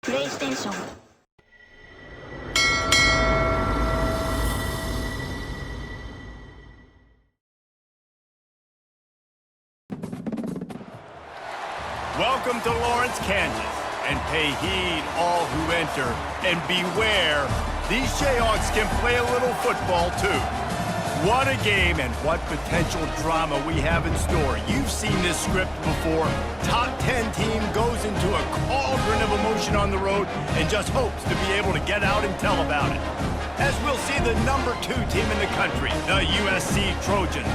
PlayStation. Welcome to Lawrence, Kansas, and pay heed all who enter, and beware, these Jayhawks can play a little football too. What a game and what potential drama we have in store. You've seen this script before. Top 10 team goes into a cauldron of emotion on the road and just hopes to be able to get out and tell about it. As we'll see the number 2 team in the country, the USC Trojans,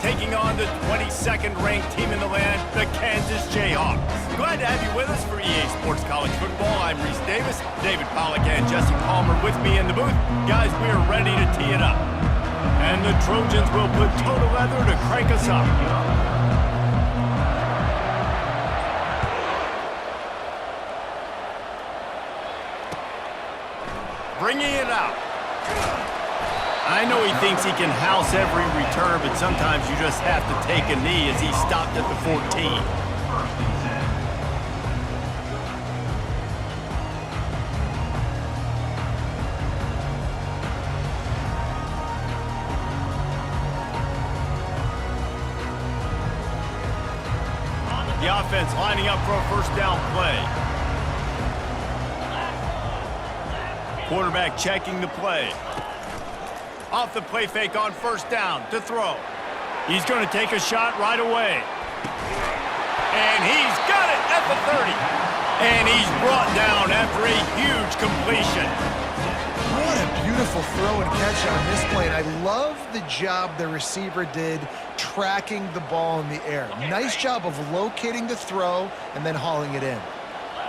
taking on the 22nd ranked team in the land, the Kansas Jayhawks. Glad to have you with us for EA Sports College Football. I'm Reese Davis, David Pollack and Jesse Palmer with me in the booth. Guys, we are ready to tee it up. And the Trojans will put total leather to crank us up. Bringing it out. I know he thinks he can house every return, but sometimes you just have to take a knee as he stopped at the 14. The offense lining up for a first down play. Quarterback checking the play. Off the play fake on first down to throw. He's going to take a shot right away. And he's got it at the 30. And he's brought down after a huge completion. What a beautiful throw and catch on this play. And I love the job the receiver did tracking the ball in the air. Nice job of locating the throw and then hauling it in.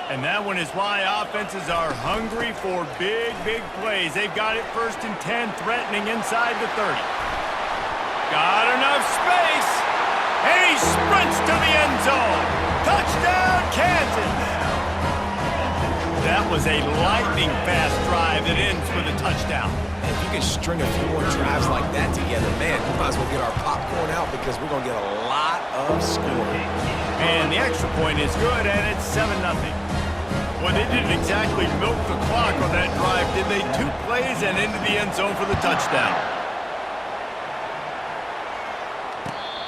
And that one is why offenses are hungry for big, big plays. They've got it first and 10, threatening inside the 30. Got enough space. And he sprints to the end zone. Touchdown, Kansas. That was a lightning-fast drive that ends with a touchdown. If you can string a few more drives like that together, man, we might as well get our popcorn out because we're going to get a lot of scoring. And the extra point is good, and it's 7-0. Well, they didn't exactly milk the clock on that drive, did they? 2 plays and into the end zone for the touchdown.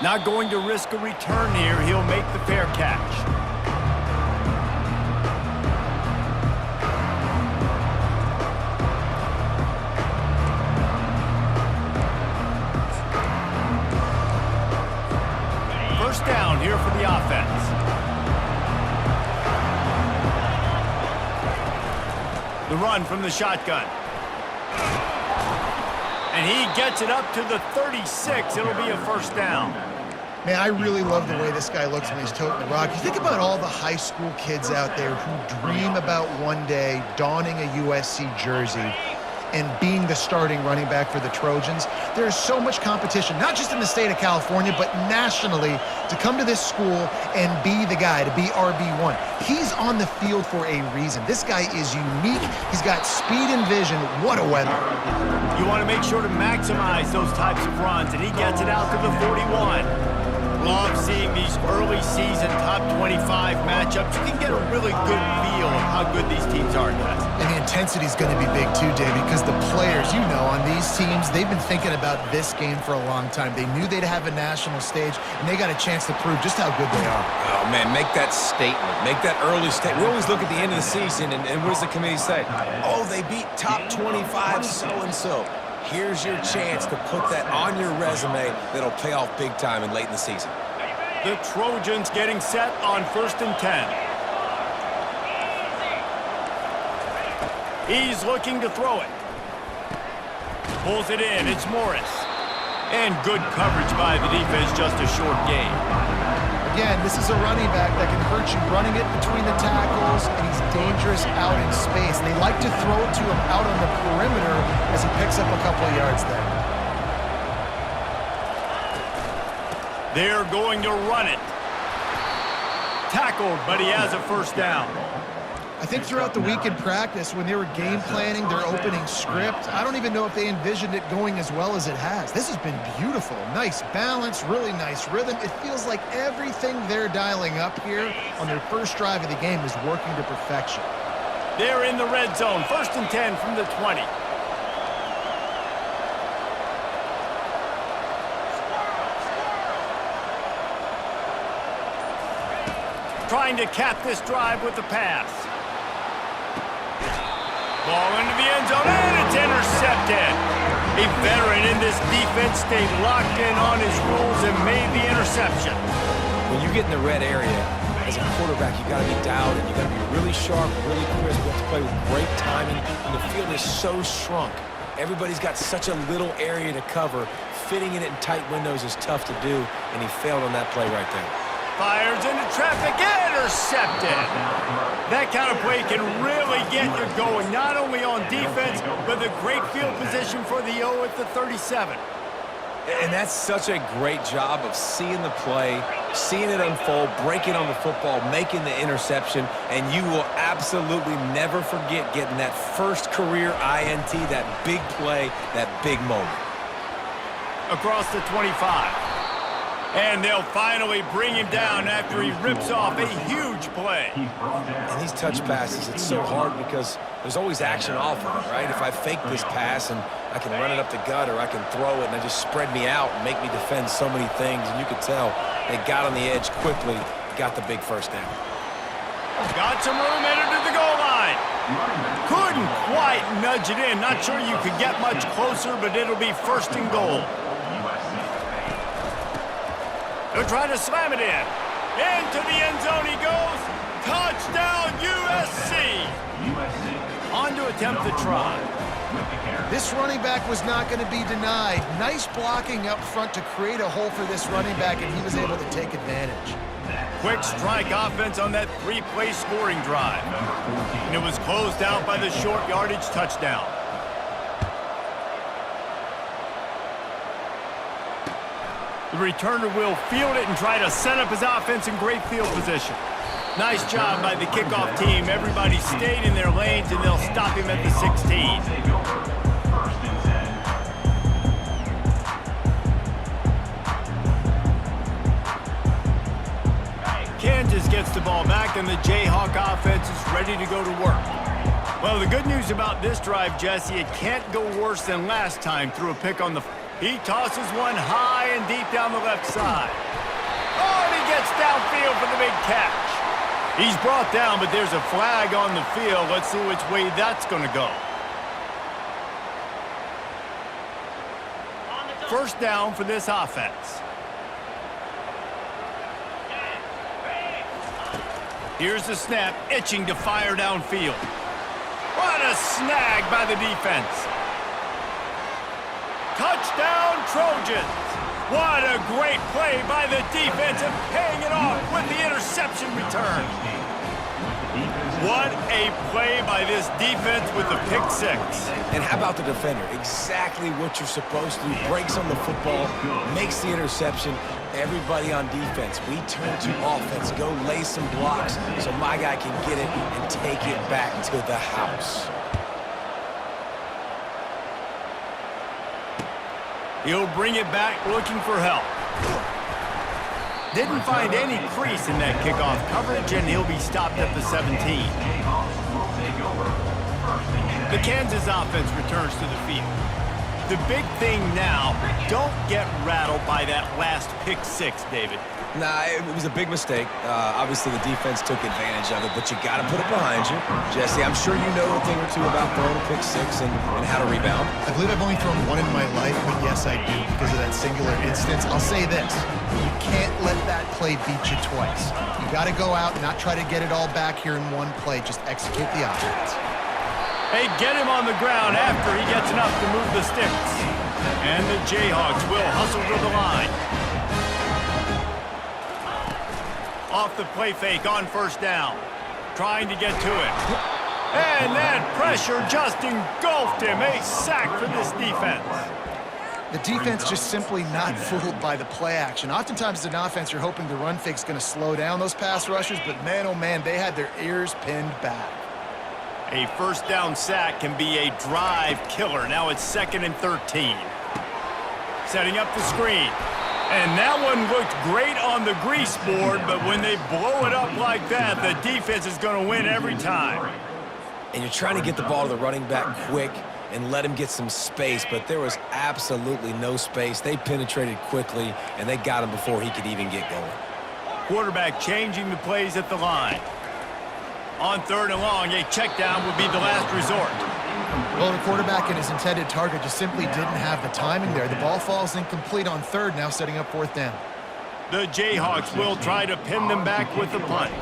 Not going to risk a return here. He'll make the fair catch. First down here for the offense. The run from the shotgun. And he gets it up to the 36. It'll be a first down. Man, I really love the way this guy looks when he's toting the rock. You think about all the high school kids out there who dream about one day donning a USC jersey and being the starting running back for the Trojans. There's so much competition, not just in the state of California, but nationally, to come to this school and be the guy, to be RB1. He's on the field for a reason. This guy is unique. He's got speed and vision. What a weapon. You want to make sure to maximize those types of runs, and he gets it out to the 41. Love seeing these early season top 25 matchups. You can get a really good feel of how good these teams are, guys. And the intensity is going to be big too, David, because the players, you know, on these teams, they've been thinking about this game for a long time. They knew they'd have a national stage, and they got a chance to prove just how good they are. Oh, man, make that statement. Make that early statement. We always look at the end of the season, and what does the committee say? Oh, they beat top 25 so-and-so. Here's your chance to put that on your resume that'll pay off big time and late in the season. The Trojans getting set on first and 10. He's looking to throw it. Pulls it in. It's Morris. And good coverage by the defense, just a short gain. Again, this is a running back that can hurt you running it between the tackles, and he's dangerous out in space. They like to throw it to him out on the perimeter as he picks up a couple of yards there. They're going to run it. Tackled, but he has a first down. I think throughout the week in practice, when they were game planning their opening script, I don't even know if they envisioned it going as well as it has. This has been beautiful. Nice balance, really nice rhythm. It feels like everything they're dialing up here on their first drive of the game is working to perfection. They're in the red zone. 1st and 10 from the 20. Trying to cap this drive with the pass. Ball into the end zone, and it's intercepted. A veteran in this defense stayed locked in on his rules and made the interception. When you get in the red area, as a quarterback, you got to be dialed in. You got to be really sharp, really crisp. You have to play with great timing. And the field is so shrunk. Everybody's got such a little area to cover. Fitting it in tight windows is tough to do, and he failed on that play right there. Fires into traffic, intercepted. That kind of play can really get you going, not only on defense, but the great field position for the O at the 37. And that's such a great job of seeing the play, seeing it unfold, breaking on the football, making the interception, and you will absolutely never forget getting that first career INT, that big play, that big moment. Across the 25. And they'll finally bring him down after he rips off a huge play. And these touch passes, it's so hard because there's always action off of it, right? If I fake this pass and I can run it up the gut or I can throw it and it just spread me out and make me defend so many things. And you could tell they got on the edge quickly, got the big first down. Got some room, entered to the goal line. Couldn't quite nudge it in. Not sure you could get much closer, but it'll be 1st and goal. They'll try to slam it in. Into the end zone he goes. Touchdown, USC. On to attempt the try. This running back was not going to be denied. Nice blocking up front to create a hole for this running back, and he was able to take advantage. Quick strike offense on that 3-play scoring drive. And it was closed out by the short yardage touchdown. The returner will field it and try to set up his offense in great field position. Nice job by the kickoff team. Everybody stayed in their lanes, and they'll stop him at the 16. Kansas gets the ball back, and the Jayhawk offense is ready to go to work. Well, the good news about this drive, Jesse, it can't go worse than last time through a pick on the... He tosses one high and deep down the left side. Oh, and he gets downfield for the big catch. He's brought down, but there's a flag on the field. Let's see which way that's going to go. 1st down for this offense. Here's the snap, itching to fire downfield. What a snag by the defense. Touchdown, Trojans. What a great play by the defense and paying it off with the interception return. What a play by this defense with the pick 6. And how about the defender? Exactly what you're supposed to do. Breaks on the football, makes the interception. Everybody on defense, we turn to offense. Go lay some blocks so my guy can get it and take it back to the house. He'll bring it back looking for help. Didn't find any crease in that kickoff coverage, and he'll be stopped at the 17. The Kansas offense returns to the field. The big thing now, don't get rattled by that last pick 6, David. Nah, it was a big mistake. Obviously, the defense took advantage of it, but you got to put it behind you. Jesse, I'm sure you know a thing or two about throwing a pick 6 and how to rebound. I believe I've only thrown one in my life, but yes, I do because of that singular instance. I'll say this. You can't let that play beat you twice. You got to go out and not try to get it all back here in one play. Just execute the offense. They get him on the ground after he gets enough to move the sticks. And the Jayhawks will hustle to the line. Off the play fake on 1st down. Trying to get to it. And that pressure just engulfed him. A sack for this defense. The defense just simply not fooled by the play action. Oftentimes as an offense, you're hoping the run fake's going to slow down those pass rushers, but man, oh man, they had their ears pinned back. A 1st down sack can be a drive killer. Now it's 2nd and 13. Setting up the screen. And that one looked great on the grease board, but when they blow it up like that, the defense is going to win every time. And you're trying to get the ball to the running back quick and let him get some space, but there was absolutely no space. They penetrated quickly, and they got him before he could even get going. Quarterback changing the plays at the line. On 3rd and long, a check down would be the last resort. Well, the quarterback and his intended target just simply didn't have the timing there. The ball falls incomplete on 3rd, now setting up 4th down. The Jayhawks will try to pin them back with the punt.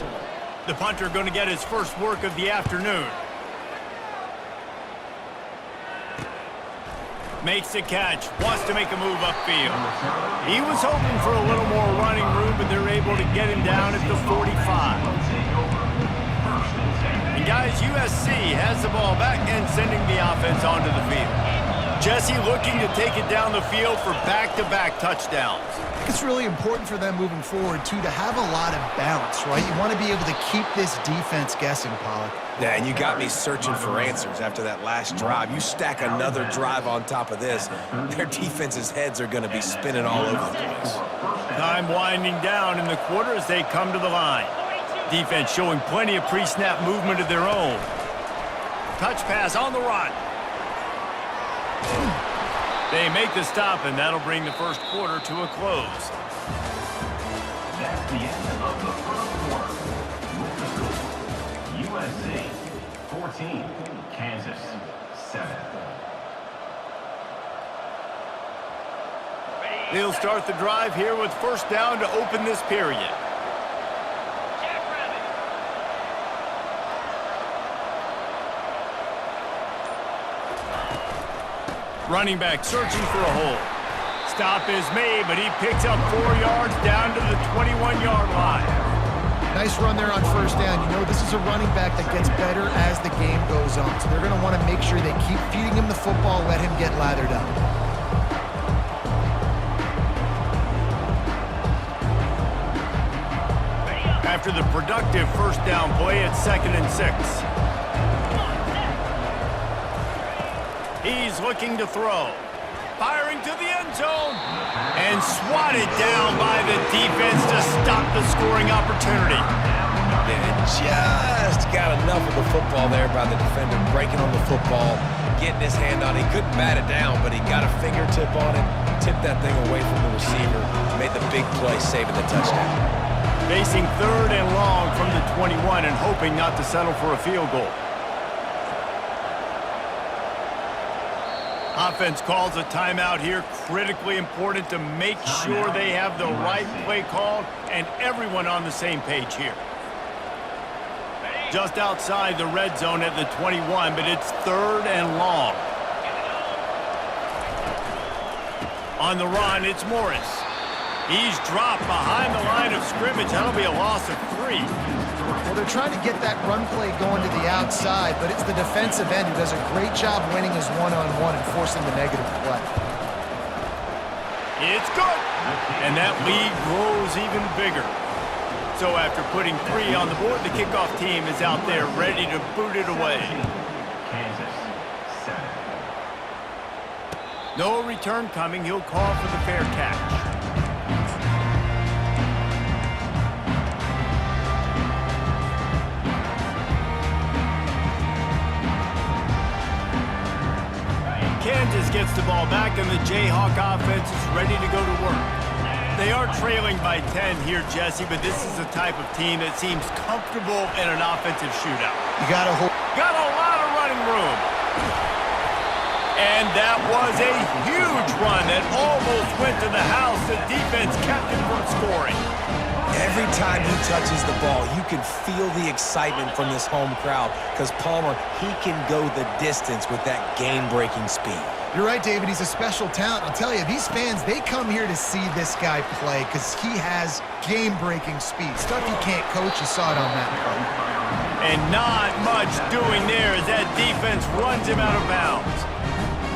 The punter going to get his first work of the afternoon. Makes the catch, wants to make a move upfield. He was hoping for a little more running room, but they're able to get him down at the 45. And guys, USC has the ball back and sending the offense onto the field. Jesse looking to take it down the field for back-to-back touchdowns. It's really important for them moving forward, too, to have a lot of bounce, right? You want to be able to keep this defense guessing, Pollock. Yeah, and you got me searching for answers after that last drive. You stack another drive on top of this, their defense's heads are going to be spinning all over the place. Time winding down in the quarter as they come to the line. Defense showing plenty of pre-snap movement of their own. Touch pass on the run. They make the stop, and that'll bring the first quarter to a close. That's the end of the first quarter. USC 14, Kansas 7. They'll start the drive here with 1st down to open this period. Running back searching for a hole. Stop is made, but he picks up 4 yards down to the 21-yard line. Nice run there on 1st down. You know, this is a running back that gets better as the game goes on. So they're going to want to make sure they keep feeding him the football, let him get lathered up. After the productive 1st down play, it's 2nd and 6. He's looking to throw. Firing to the end zone. And swatted down by the defense to stop the scoring opportunity. And just got enough of the football there by the defender, breaking on the football, getting his hand on it. He couldn't bat it down, but he got a fingertip on it, tipped that thing away from the receiver, made the big play, saving the touchdown. Facing 3rd and long from the 21 and hoping not to settle for a field goal. Offense calls a timeout here. Critically important to make sure they have the right play called and everyone on the same page here. Just outside the red zone at the 21, but it's 3rd and long. On the run, it's Morris. He's dropped behind the line of scrimmage. That'll be a loss of 3. Well, they're trying to get that run play going to the outside, but it's the defensive end who does a great job winning his one-on-one and forcing the negative play. It's good. And that lead grows even bigger. So after putting 3 on the board, the kickoff team is out there ready to boot it away. Kansas 7. No return coming. He'll call for the fair catch. Kansas gets the ball back, and the Jayhawk offense is ready to go to work. They are trailing by 10 here, Jesse, but this is the type of team that seems comfortable in an offensive shootout. You got to hold. Got a lot of running room. And that was a huge run that almost went to the house. The defense kept him from scoring. Every time he touches the ball, you can feel the excitement from this home crowd because Palmer, he can go the distance with that game-breaking speed. You're right, David. He's a special talent. I'll tell you, these fans, they come here to see this guy play because he has game-breaking speed. Stuff you can't coach. You saw it on that play. And not much doing there as that defense runs him out of bounds.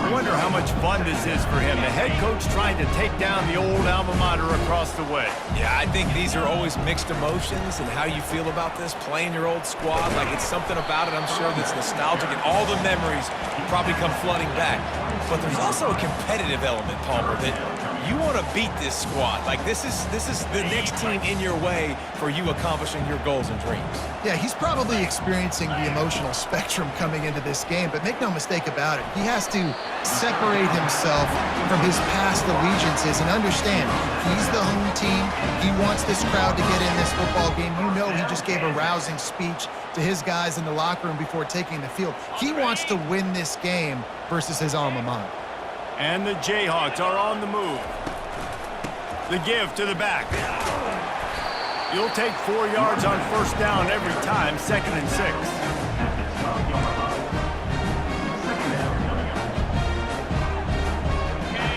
I wonder how much fun this is for him. The head coach trying to take down the old alma mater across the way. Yeah, I think these are always mixed emotions and how you feel about this, playing your old squad. Like it's something about it, I'm sure, that's nostalgic, and all the memories probably come flooding back. But there's also a competitive element, Palmer, that You want to beat this squad. Like, this is the next team in your way for you accomplishing your goals and dreams. Yeah, he's probably experiencing the emotional spectrum coming into this game, but make no mistake about it, he has to separate himself from his past allegiances and understand he's the home team. He wants this crowd to get in this football game. You know, he just gave a rousing speech to his guys in the locker room before taking the field. He wants to win this game versus his alma mater. And the Jayhawks are on the move. The give to the back. You'll take 4 yards on first down every time, 2nd and 6.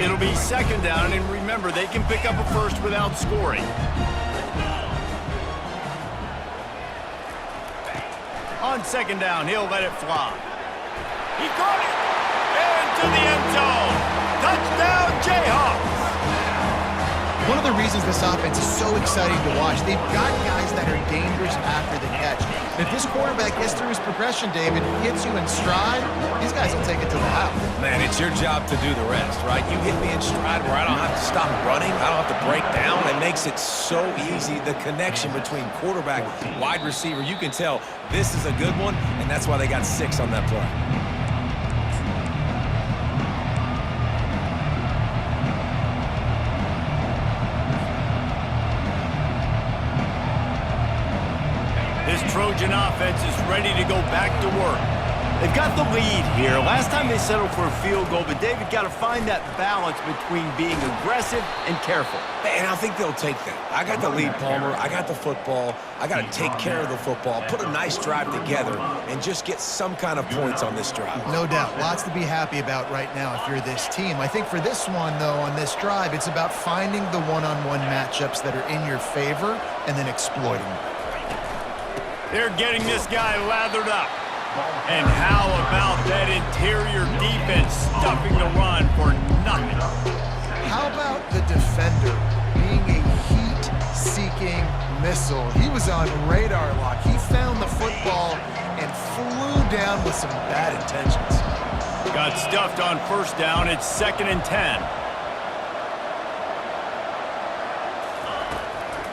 It'll be 2nd down, and remember, they can pick up a first without scoring. On 2nd down, he'll let it fly. He caught it! Into the end zone! Touchdown, Jayhawks! One of the reasons this offense is so exciting to watch, they've got guys that are dangerous after the catch. And if this quarterback gets through his progression, David, hits you in stride, these guys will take it to the house. Man, it's your job to do the rest, right? You hit me in stride where I don't have to stop running. I don't have to break down. It makes it so easy. The connection between quarterback, wide receiver, you can tell this is a good one, and that's why they got 6 on that play. This Trojan offense is ready to go back to work. They've got the lead here. Last time they settled for a field goal, but David got to find that balance between being aggressive and careful. And I think they'll take that. I got the lead, Palmer. I got the football. I got to take care of the football, put a nice drive together, and just get some kind of points on this drive. No doubt. Lots to be happy about right now if you're this team. I think for this one, though, on this drive, it's about finding the one-on-one matchups that are in your favor and then exploiting them. They're getting this guy lathered up. And how about that interior defense stuffing the run for nothing? How about the defender being a heat-seeking missile? He was on radar lock. He found the football and flew down with some bad intentions. Got stuffed on first down. It's 2nd and 10.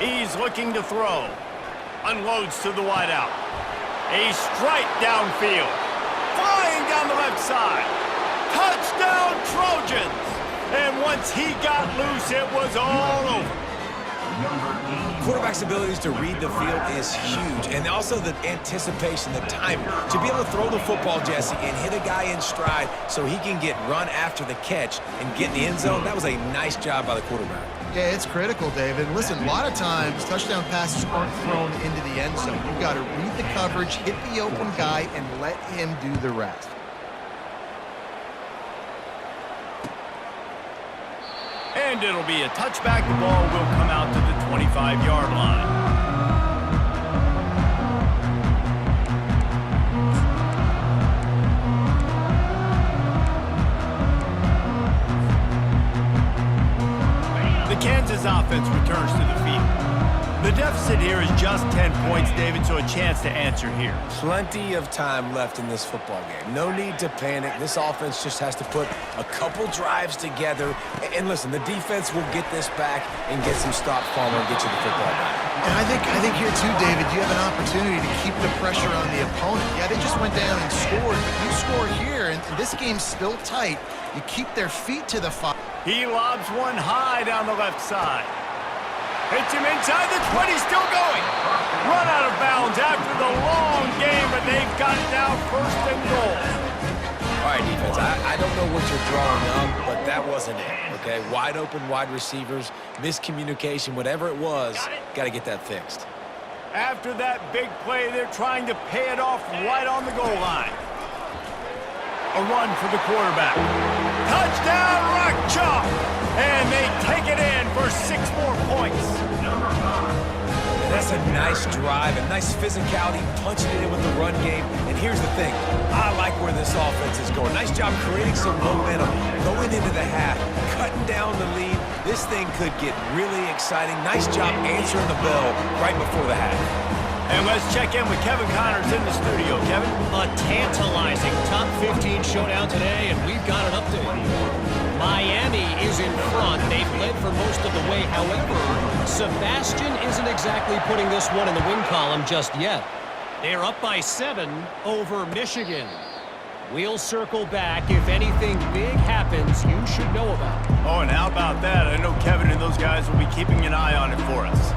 He's looking to throw. Unloads to the wideout. A strike downfield. Flying down the left side. Touchdown, Trojans! And once he got loose, it was all over. Quarterback's abilities to read the field is huge, and also the anticipation, the timing. To be able to throw the football, Jesse, and hit a guy in stride so he can get run after the catch and get in the end zone, that was a nice job by the quarterback. Yeah, it's critical, David. Listen, a lot of times, touchdown passes aren't thrown into the end zone. You've got to read the coverage, hit the open guy, and let him do the rest. And it'll be a touchback. The ball will come out to the 25-yard line. The Kansas offense returns to the field. The deficit here is just 10 points, David, so a chance to answer here. Plenty of time left in this football game. No need to panic. This offense just has to put a couple drives together. And listen, the defense will get this back and get some stops, Palmer, and get you the football back. And I think here too, David, you have an opportunity to keep the pressure on the opponent. Yeah, they just went down and scored, but you score here, and this game's still tight. You keep their feet to the fire. He lobs one high down the left side. Hits him inside the 20, still going. Run out of bounds after the long game, but they've got it now 1st and goal. All right, defense, I don't know what you're drawing up, but that wasn't it, okay? Wide open wide receivers, miscommunication, whatever it was, got to get that fixed. After that big play, they're trying to pay it off right on the goal line. A run for the quarterback. Touchdown, Rock Chalk! And they take it in for 6 more points. That's a nice drive, a nice physicality, punching it in with the run game. And here's the thing, I like where this offense is going. Nice job creating some momentum, going into the half, cutting down the lead. This thing could get really exciting. Nice job answering the bell right before the half. And let's check in with Kevin Connors in the studio. Kevin? A tantalizing top 15 showdown today, and we've got an update. Miami is in front. They've led for most of the way. However, Sebastian isn't exactly putting this one in the win column just yet. They're up by 7 over Michigan. We'll circle back. If anything big happens, you should know about it. Oh, and how about that? I know Kevin and those guys will be keeping an eye on it for us.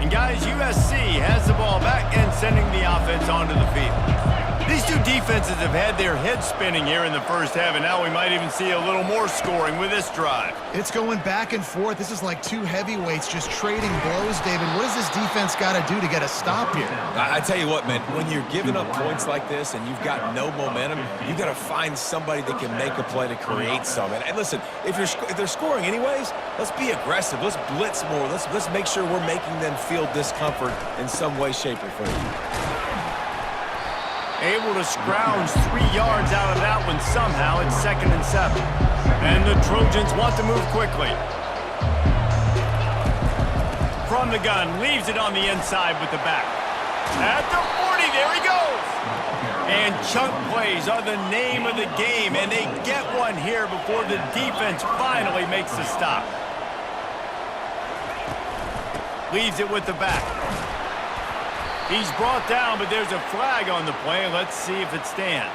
And guys, USC has the ball back and sending the offense onto the field. These two defenses have had their heads spinning here in the first half, and now we might even see a little more scoring with this drive. It's going back and forth. This is like two heavyweights just trading blows, David. What does this defense got to do to get a stop here? I tell you what, man, when you're giving up points like this and you've got no momentum, you've got to find somebody that can make a play to create some. And listen, if they're scoring anyways, let's be aggressive. Let's blitz more. Let's make sure we're making them feel discomfort in some way, shape, or form. Able to scrounge 3 yards out of that one somehow. It's 2nd and 7. And the Trojans want to move quickly. From the gun, leaves it on the inside with the back. At the 40, there he goes. And chunk plays are the name of the game, and they get one here before the defense finally makes the stop. Leaves it with the back. He's brought down, but there's a flag on the play. Let's see if it stands.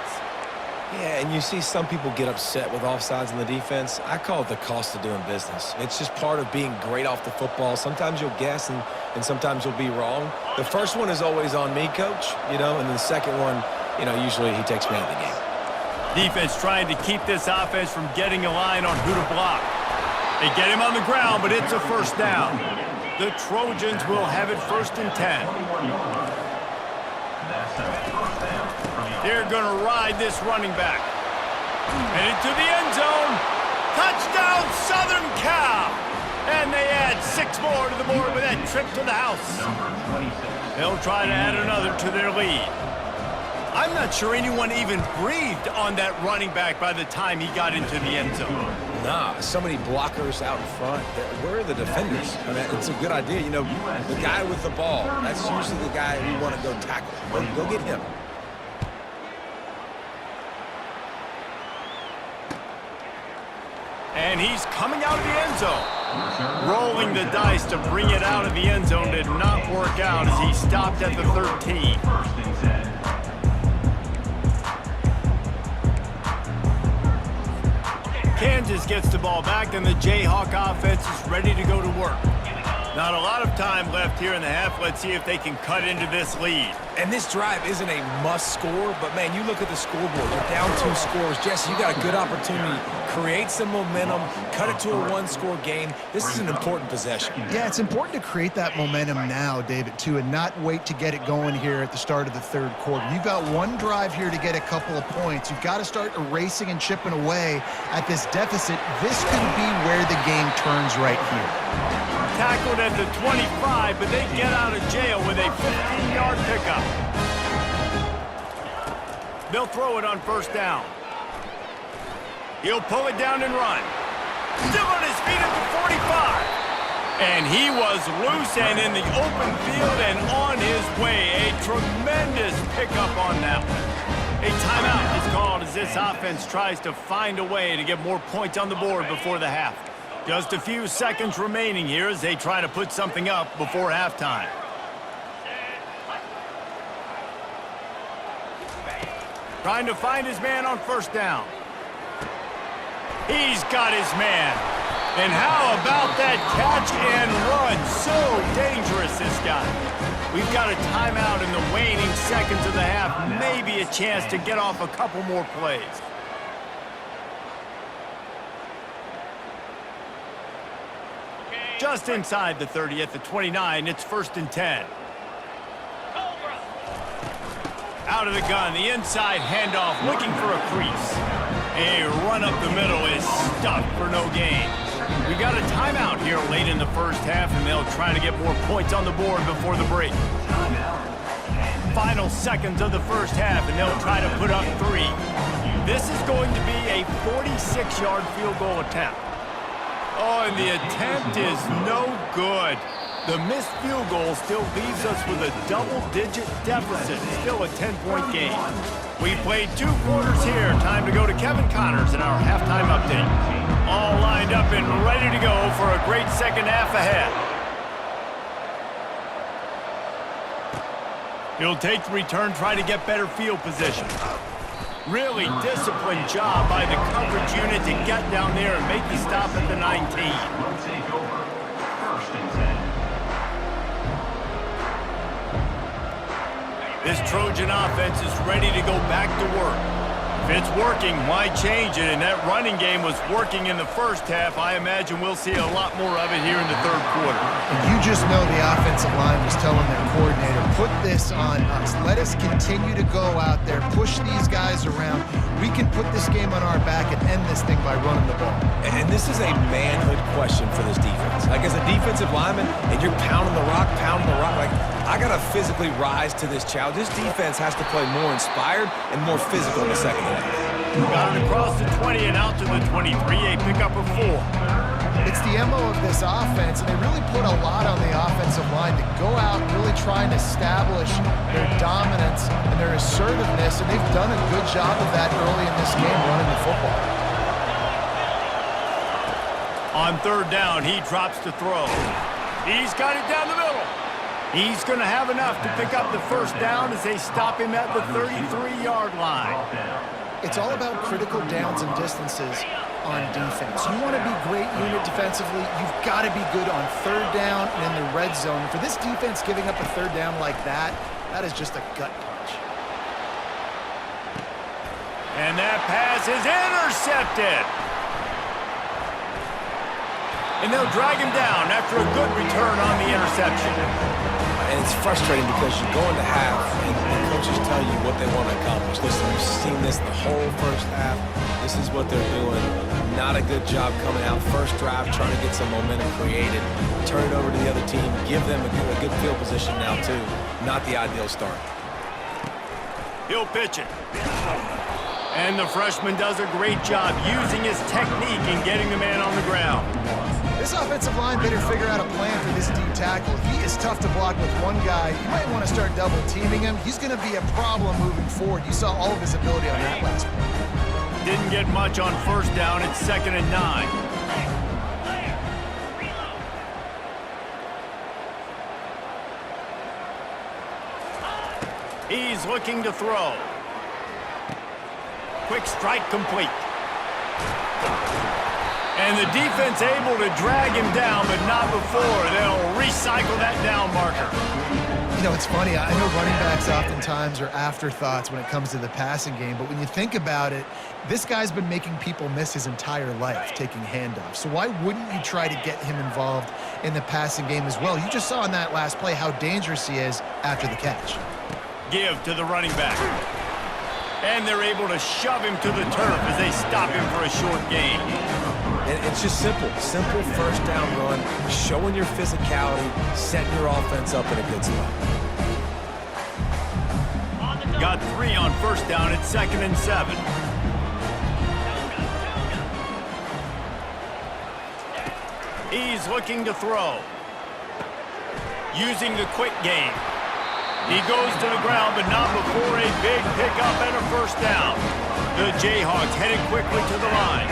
Yeah, and you see some people get upset with offsides in the defense. I call it the cost of doing business. It's just part of being great off the football. Sometimes you'll guess, and sometimes you'll be wrong. The first one is always on me, Coach, and then the second one, usually he takes me out of the game. Defense trying to keep this offense from getting a line on who to block. They get him on the ground, but it's a first down. The Trojans will have it 1st and 10. They're going to ride this running back. Headed to the end zone. Touchdown, Southern Cal. And they add 6 more to the board with that trip to the house. They'll try to add another to their lead. I'm not sure anyone even breathed on that running back by the time he got into the end zone. Nah, so many blockers out in front. Where are the defenders? I mean, it's a good idea. The guy with the ball, that's usually the guy we want to go tackle. Go get him. And he's coming out of the end zone. Rolling the dice to bring it out of the end zone did not work out as he stopped at the 13. Kansas gets the ball back, and the Jayhawk offense is ready to go to work. Not a lot of time left here in the half. Let's see if they can cut into this lead. And this drive isn't a must score, but, man, you look at the scoreboard. You're down 2 scores. Jesse, you got a good opportunity. Create some momentum. Cut it to a 1-score game. This is an important possession. Yeah, it's important to create that momentum now, David, too, and not wait to get it going here at the start of the 3rd quarter. You've got one drive here to get a couple of points. You've got to start erasing and chipping away at this deficit. This could be where the game turns right here. Tackled at the 25, but they get out of jail with a 15-yard pickup. They'll throw it on 1st down. He'll pull it down and run. Still on his feet at the 45. And he was loose and in the open field and on his way. A tremendous pickup on that one. A timeout is called as this offense tries to find a way to get more points on the board before the half. Just a few seconds remaining here as they try to put something up before halftime. Trying to find his man on 1st down. He's got his man. And how about that catch and run? So dangerous, this guy. We've got a timeout in the waning seconds of the half. Maybe a chance to get off a couple more plays. Just inside the 30 at the 29, it's 1st and 10. Out of the gun, the inside handoff, looking for a crease. A run up the middle is stuffed for no gain. We got a timeout here late in the first half, and they'll try to get more points on the board before the break. Final seconds of the first half, and they'll try to put up 3. This is going to be a 46-yard field goal attempt. Oh, and the attempt is no good. The missed field goal still leaves us with a double-digit deficit, still a 10-point game. We played 2 quarters here. Time to go to Kevin Connors in our halftime update. All lined up and ready to go for a great second half ahead. He'll take the return, try to get better field position. Really disciplined job by the coverage unit to get down there and make the stop at the 19. Will take over. First and 10. This Trojan offense is ready to go back to work. If it's working, why change it? And that running game was working in the first half. I imagine we'll see a lot more of it here in the third quarter. And you just know the offensive line was telling their coordinator, put this on us. Let us continue to go out there, push these guys around. We can put this game on our back and end this thing by running the ball. And this is a manhood question for this defense. Like, as a defensive lineman, and you're pounding the rock, like, I got to physically rise to this challenge. This defense has to play more inspired and more physical in the second half. Got it across the 20 and out to the 23, a pickup of 4. It's the MO of this offense, and they really put a lot on the offensive line to go out and really try and establish their dominance and their assertiveness, and they've done a good job of that early in this game running the football. On third down, he drops to throw. He's got it down the middle. He's going to have enough to pick up the first down as they stop him at the 33-yard line. It's all about critical downs and distances on defense. You want to be great unit defensively, you've got to be good on third down and in the red zone. For this defense giving up a third down like that, that is just a gut punch. And that pass is intercepted. And they'll drag him down after a good return on the interception. And it's frustrating because you go into half and coaches tell you what they want to accomplish. Listen, we've seen this the whole first half. This is what they're doing. Not a good job coming out first drive, trying to get some momentum created. Turn it over to the other team. Give them a good field position now, too. Not the ideal start. He'll pitch it. And the freshman does a great job using his technique and getting the man on the ground. This offensive line better figure out a plan for this D tackle. He is tough to block with one guy. You might want to start double teaming him. He's going to be a problem moving forward. You saw all of his ability on that last play. Didn't get much on first down. It's 2nd and 9. He's looking to throw. Quick strike complete. And the defense able to drag him down, but not before. They'll recycle that down marker. You know, it's funny. I know running backs oftentimes are afterthoughts when it comes to the passing game, but when you think about it, this guy's been making people miss his entire life taking handoffs. So why wouldn't you try to get him involved in the passing game as well? You just saw in that last play how dangerous he is after the catch. Give to the running back. And they're able to shove him to the turf as they stop him for a short gain. And it's just simple first down run, showing your physicality, setting your offense up in a good spot. Got 3 on first down at 2nd and 7. He's looking to throw. Using the quick game. He goes to the ground, but not before a big pickup and a first down. The Jayhawks headed quickly to the line.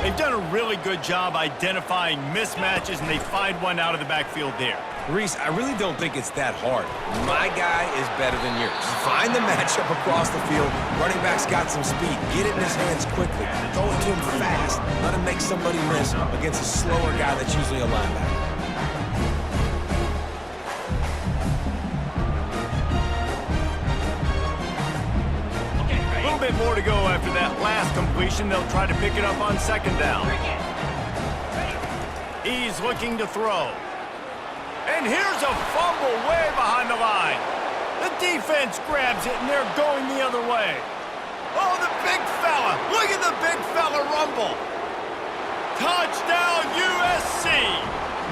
They've done a really good job identifying mismatches, and they find one out of the backfield there. Reese, I really don't think it's that hard. My guy is better than yours. Find the matchup across the field. Running back's got some speed. Get it in his hands quickly. Throw it to him fast. Let him make somebody miss against a slower guy that's usually a linebacker. A little bit more to go after that last completion. They'll try to pick it up on 2nd down. He's looking to throw. And here's a fumble way behind the line. The defense grabs it, and they're going the other way. Oh, the big fella. Look at the big fella rumble. Touchdown, USC.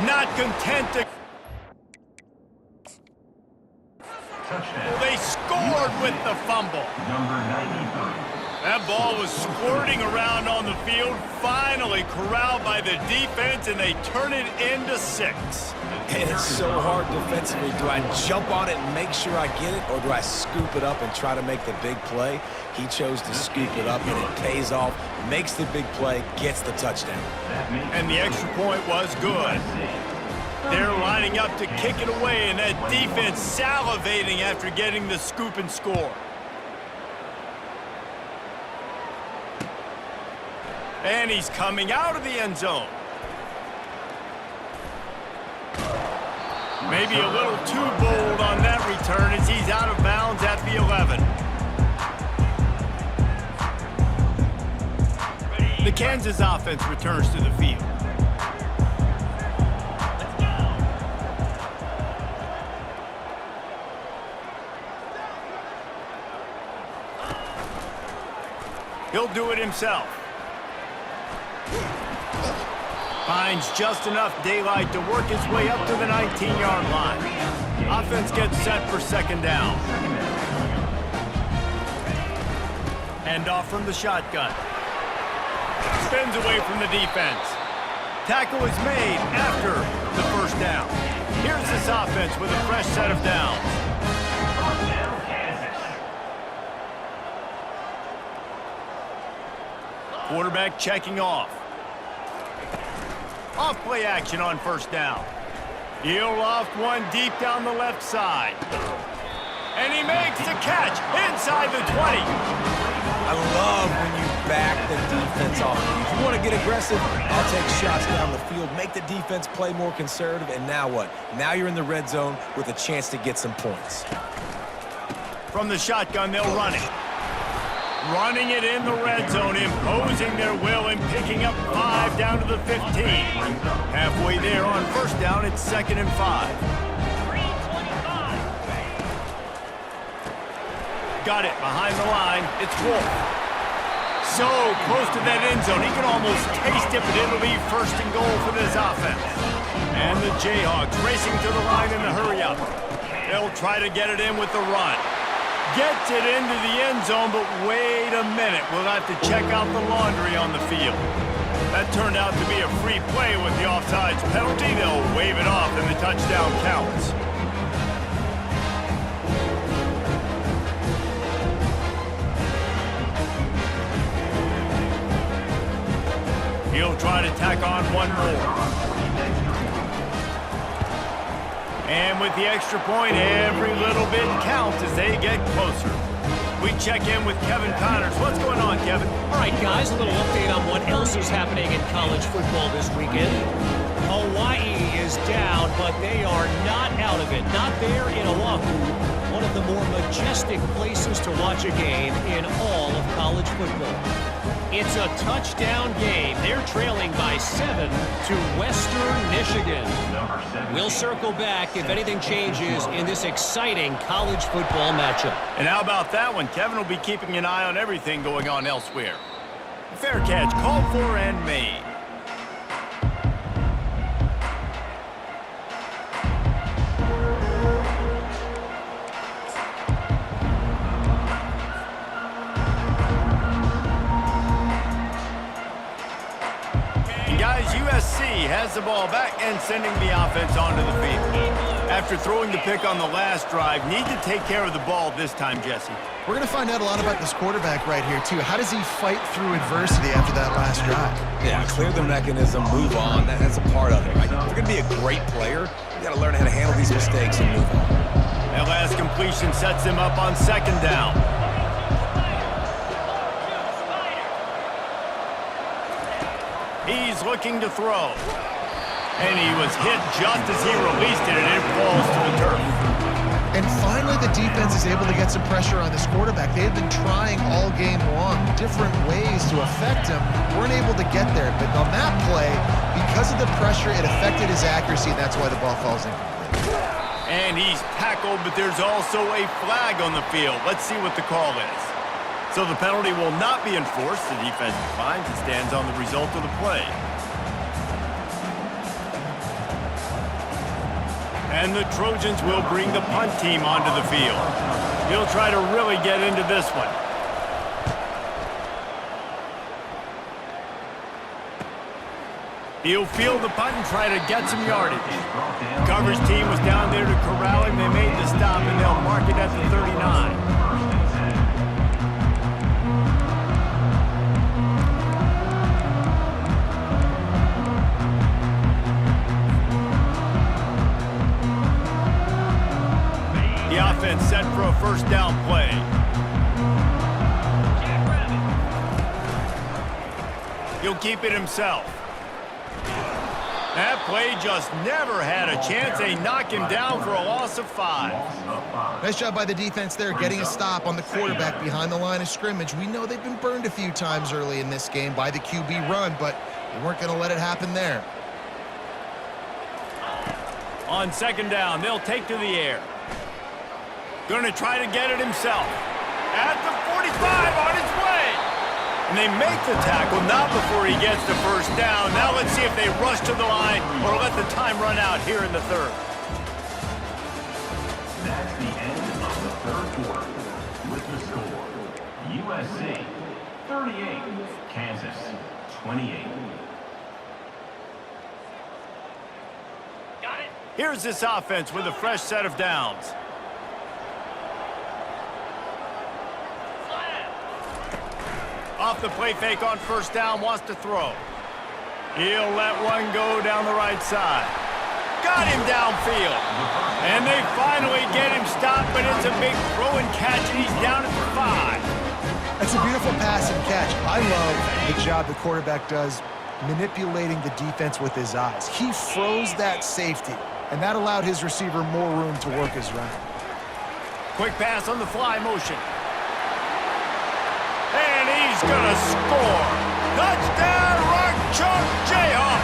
Not content to... Touchdown. They scored with the fumble. Number 93. That ball was squirting around on the field, finally corralled by the defense, and they turn it into 6. And it's so hard defensively. Do I jump on it and make sure I get it, or do I scoop it up and try to make the big play? He chose to scoop it up, and it pays off, makes the big play, gets the touchdown. And the extra point was good. They're lining up to kick it away, and that defense salivating after getting the scoop and score. And he's coming out of the end zone. Maybe a little too bold on that return as he's out of bounds at the 11. The Kansas offense returns to the field. He'll do it himself. Finds just enough daylight to work his way up to the 19-yard line. Offense gets set for second down. Hand off from the shotgun. Spins away from the defense. Tackle is made after the first down. Here's this offense with a fresh set of downs. Quarterback checking off. Off play action on first down. He'll loft one deep down the left side. And he makes the catch inside the 20. I love when you back the defense off. If you want to get aggressive, I'll take shots down the field, make the defense play more conservative, and now what? Now you're in the red zone with a chance to get some points. From the shotgun, they'll run it. Running it in the red zone, imposing their will and picking up 5 down to the 15. Halfway there on first down, it's 2nd and 5. Got it behind the line. It's Wolf. So close to that end zone, he can almost taste it, but it'll be 1st and goal for this offense. And the Jayhawks racing to the line in the hurry-up. They'll try to get it in with the run. Gets it into the end zone, but wait a minute. We'll have to check out the laundry on the field. That turned out to be a free play with the offsides penalty. They'll wave it off and the touchdown counts. He'll try to tack on one more. And with the extra point, every little bit counts as they get closer. We check in with Kevin Connors. What's going on, Kevin? All right, guys, a little update on what else is happening in college football this weekend. Hawaii is down, but they are not out of it. Not there in Oahu, one of the more majestic places to watch a game in all of college football. It's a touchdown game. They're trailing by 7 to Western Michigan. We'll circle back if anything changes in this exciting college football matchup. And how about that one? Kevin will be keeping an eye on everything going on elsewhere. Fair catch called for and made. Guys, USC has the ball back and sending the offense onto the field. After throwing the pick on the last drive, need to take care of the ball this time, Jesse. We're going to find out a lot about this quarterback right here, too. How does he fight through adversity after that last drive? Yeah, clear the mechanism, move on. That's a part of it, right? If you're going to be a great player, you got to learn how to handle these mistakes and move on. That last completion sets him up on 2nd down. He's looking to throw. And he was hit just as he released it, and it falls to the turf. And finally, the defense is able to get some pressure on this quarterback. They had been trying all game long, different ways to affect him. Weren't able to get there. But on that play, because of the pressure, it affected his accuracy, and that's why the ball falls incomplete. And he's tackled, but there's also a flag on the field. Let's see what the call is. So the penalty will not be enforced. The defense declines and stands on the result of the play. And the Trojans will bring the punt team onto the field. He'll try to really get into this one. He'll field the punt and try to get some yardage. Coverage team was down there to corral him. They made the stop, and they'll mark it at the 39. The offense set for a first down play. He'll keep it himself. That play just never had a chance. They knock him down for a loss of 5. Nice job by the defense there, getting a stop on the quarterback behind the line of scrimmage. We know they've been burned a few times early in this game by the QB run, but they weren't going to let it happen there. On second down, they'll take to the air. Going to try to get it himself. At the 45, on his way. And they make the tackle, not before he gets the first down. Now let's see if they rush to the line or let the time run out here in the third. That's the end of the third quarter. With the score, USC 38, Kansas 28. Got it. Here's this offense with a fresh set of downs. Off the play fake on first down, wants to throw. He'll let one go down the right side. Got him downfield. And they finally get him stopped, but it's a big throw and catch, and he's down at the 5. That's a beautiful pass and catch. I love the job the quarterback does manipulating the defense with his eyes. He froze that safety, and that allowed his receiver more room to work his route. Quick pass on the fly motion. And he's gonna score. Touchdown, Rock Chalk Jayhawk.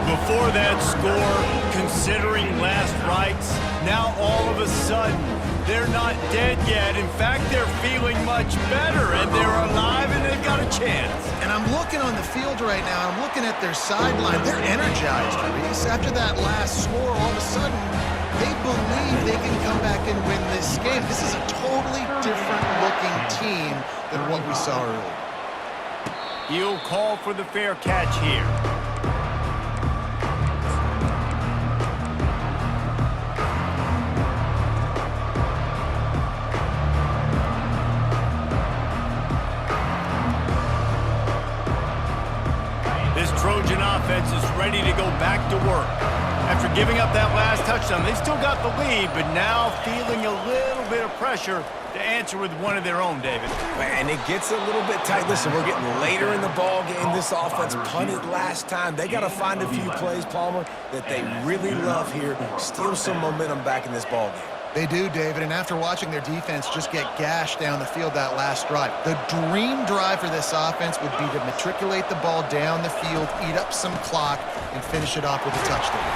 Before that score, considering last rites, now all of a sudden, they're not dead yet. In fact, they're feeling much better, and they're alive, and they've got a chance. And I'm looking on the field right now. I'm looking at their sideline. They're energized, Reese. After that last score, all of a sudden, they believe they can come back and win this game. This is a totally different-looking team than what we saw earlier. He'll call for the fair catch here. This Trojan offense is ready to go back to work. After giving up that last touchdown, they've still got the lead, but now feeling a little bit of pressure to answer with one of their own, David. And it gets a little bit tight. Listen, we're getting later in the ball game. This offense punted last time. They got to find a few plays, Palmer, that they really love here. Steal some momentum back in this ball game. They do, David, and after watching their defense just get gashed down the field that last drive, the dream drive for this offense would be to matriculate the ball down the field, eat up some clock, and finish it off with a touchdown.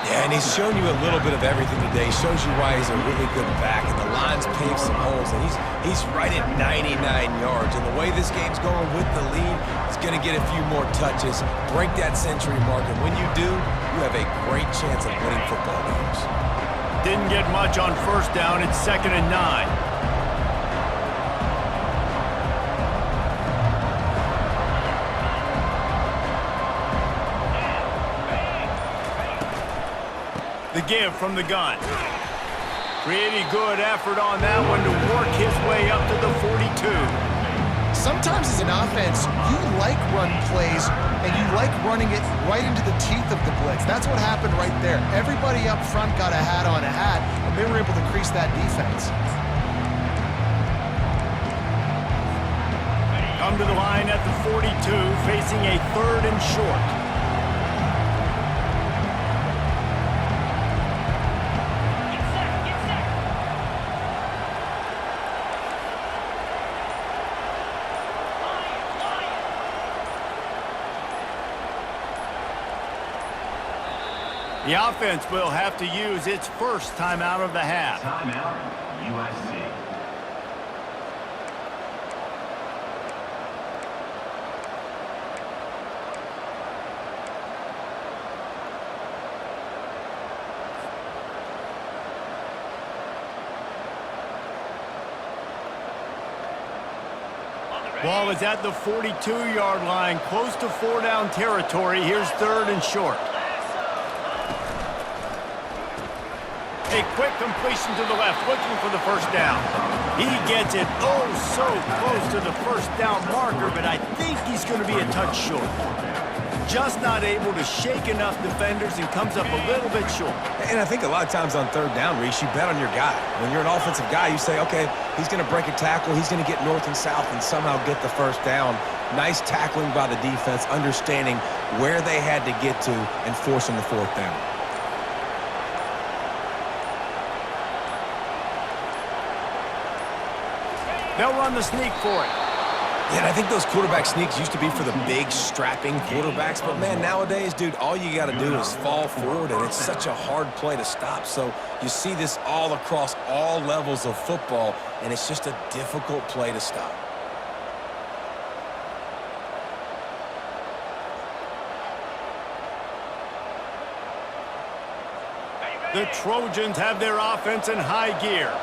Yeah, and he's shown you a little bit of everything today. He shows you why he's a really good back, and the line's paved some holes, and he's right at 99 yards. And the way this game's going with the lead, he's going to get a few more touches, break that century mark, and when you do, you have a great chance of winning football games. Didn't get much on first down. It's 2nd and 9. The give from the gun. Pretty good effort on that one to work his way up to the 42. Sometimes as an offense, you like run plays, and you like running it right into the teeth of the blitz. That's what happened right there. Everybody up front got a hat on a hat, and they were able to crease that defense. Come to the line at the 42, facing a 3rd and short. The offense will have to use its first timeout of the half. Timeout, USC. Ball is at the 42-yard line, close to 4-down territory. Here's 3rd and short. A quick completion to the left, looking for the first down. He gets it so close to the first down marker, but I think he's going to be a touch short. Just not able to shake enough defenders and comes up a little bit short. And I think a lot of times on 3rd down, Reese, you bet on your guy. When you're an offensive guy, you say, okay, he's going to break a tackle, he's going to get north and south and somehow get the first down. Nice tackling by the defense, understanding where they had to get to and forcing the 4th down. They'll run the sneak for it. Yeah, and I think those quarterback sneaks used to be for the big, strapping quarterbacks. But, man, nowadays, dude, all you got to do is fall forward, and it's such a hard play to stop. So you see this all across all levels of football, and it's just a difficult play to stop. The Trojans have their offense in high gear.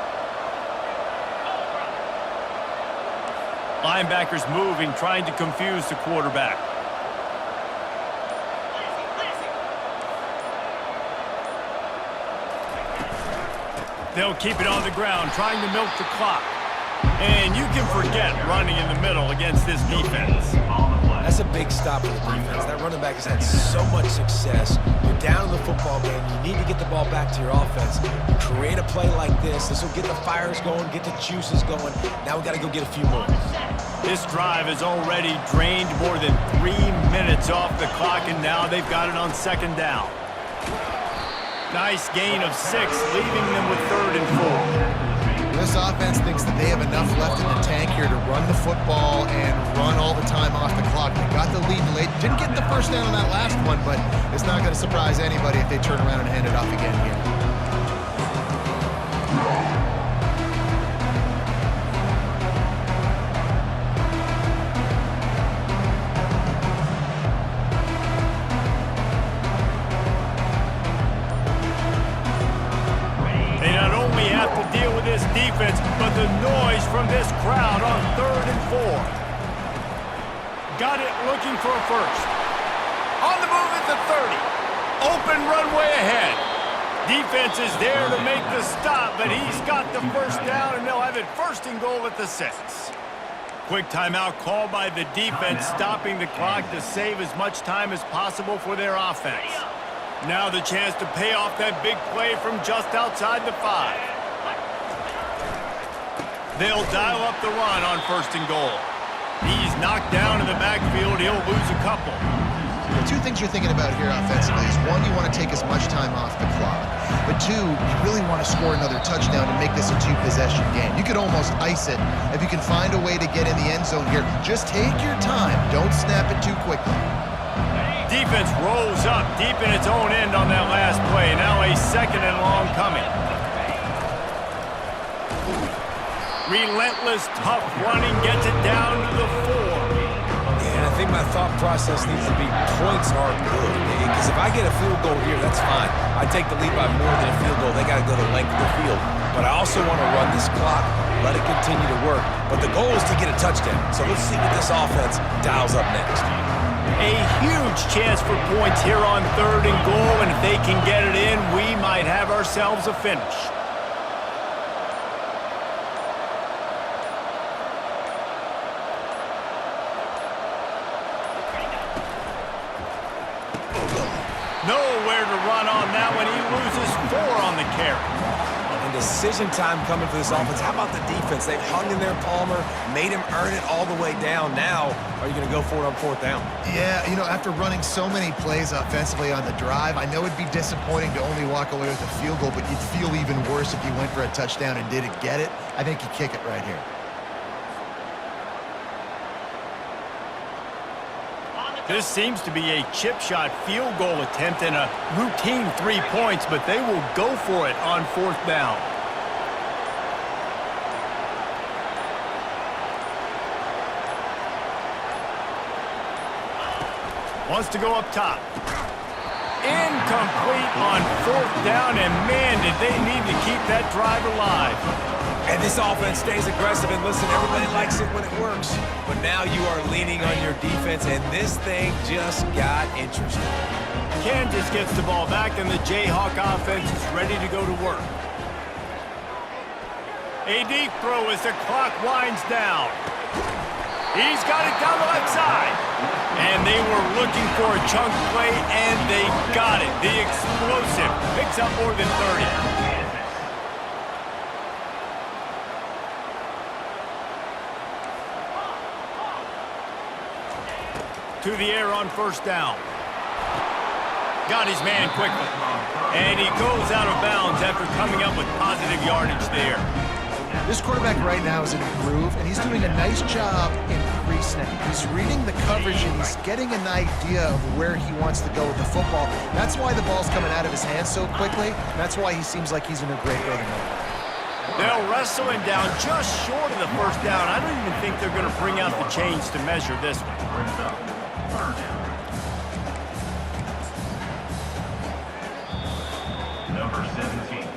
Linebackers moving, trying to confuse the quarterback. They'll keep it on the ground, trying to milk the clock. And you can forget running in the middle against this defense. That's a big stop for the defense. That running back has had so much success. You're down in the football game. You need to get the ball back to your offense. You create a play like this. This will get the fires going, get the juices going. Now we got to go get a few more. This drive has already drained more than 3 minutes off the clock, and now they've got it on 2nd down. Nice gain of 6, leaving them with 3rd and 4. This offense thinks that they have enough left in the tank here to run the football and run all the time off the clock. They got the lead late. Didn't get the first down on that last one, but it's not going to surprise anybody if they turn around and hand it off again here. Defense, but the noise from this crowd on 3rd and 4. Got it, looking for a first. On the move at the 30. Open runway ahead. Defense is there to make the stop, but he's got the first down, and they'll have it 1st and goal at the 6. Quick timeout called by the defense, stopping the clock to save as much time as possible for their offense. Now the chance to pay off that big play from just outside the 5. They'll dial up the run on 1st and goal. He's knocked down in the backfield. He'll lose a couple. The 2 things you're thinking about here offensively is, 1, you want to take as much time off the clock. But 2, you really want to score another touchdown and make this a 2-possession game. You could almost ice it if you can find a way to get in the end zone here. Just take your time. Don't snap it too quickly. Defense rolls up deep in its own end on that last play. Now a 2nd and long coming. Relentless, tough running, gets it down to the 4. Yeah, and I think my thought process needs to be points are good. Because if I get a field goal here, that's fine. I take the lead by more than a field goal. They got to go the length of the field. But I also want to run this clock, let it continue to work. But the goal is to get a touchdown. So let's see what this offense dials up next. A huge chance for points here on 3rd and goal. And if they can get it in, we might have ourselves a finish. Nowhere to run on that one. He loses 4 on the carry. And decision time coming for this offense. How about the defense? They've hung in there, Palmer, made him earn it all the way down. Now, are you going to go for it on 4th down? Yeah, you know, after running so many plays offensively on the drive, I know it'd be disappointing to only walk away with a field goal, but you'd feel even worse if you went for a touchdown and didn't get it. I think you kick it right here. This seems to be a chip shot field goal attempt and a routine 3 points, but they will go for it on 4th down. Wants to go up top. Incomplete on 4th down, and man, did they need to keep that drive alive. And this offense stays aggressive, and listen, everybody likes it when it works. But now you are leaning on your defense, and this thing just got interesting. Kansas gets the ball back, and the Jayhawk offense is ready to go to work. A deep throw as the clock winds down. He's got it down the left side. And they were looking for a chunk play, and they got it. The explosive picks up more than 30. To the air on first down. Got his man quickly. And he goes out of bounds after coming up with positive yardage there. This quarterback right now is in a groove, and he's doing a nice job in pre-snap. He's reading the coverage, and he's getting an idea of where he wants to go with the football. That's why the ball's coming out of his hands so quickly. That's why he seems like he's in a great rhythm. They'll wrestle him down just short of the first down. I don't even think they're going to bring out the chains to measure this one. Number 17.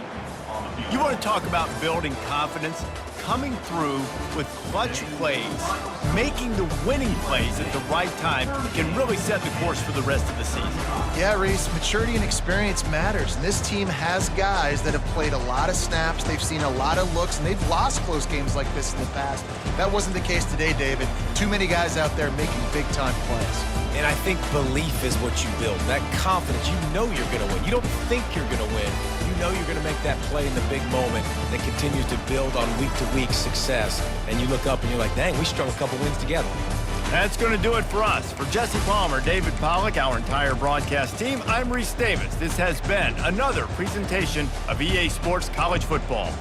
You want to talk about building confidence? Coming through with clutch plays, making the winning plays at the right time can really set the course for the rest of the season. Yeah, Reese, maturity and experience matters. And this team has guys that have played a lot of snaps. They've seen a lot of looks, and they've lost close games like this in the past. That wasn't the case today, David. Too many guys out there making big-time plays. And I think belief is what you build. That confidence, you know you're going to win. You don't think you're going to win. You know you're going to make that play in the big moment that continues to build on week-to-week success. And you look up and you're like, dang, we strung a couple wins together. That's going to do it for us. For Jesse Palmer, David Pollack, our entire broadcast team, I'm Reese Davis. This has been another presentation of EA Sports College Football.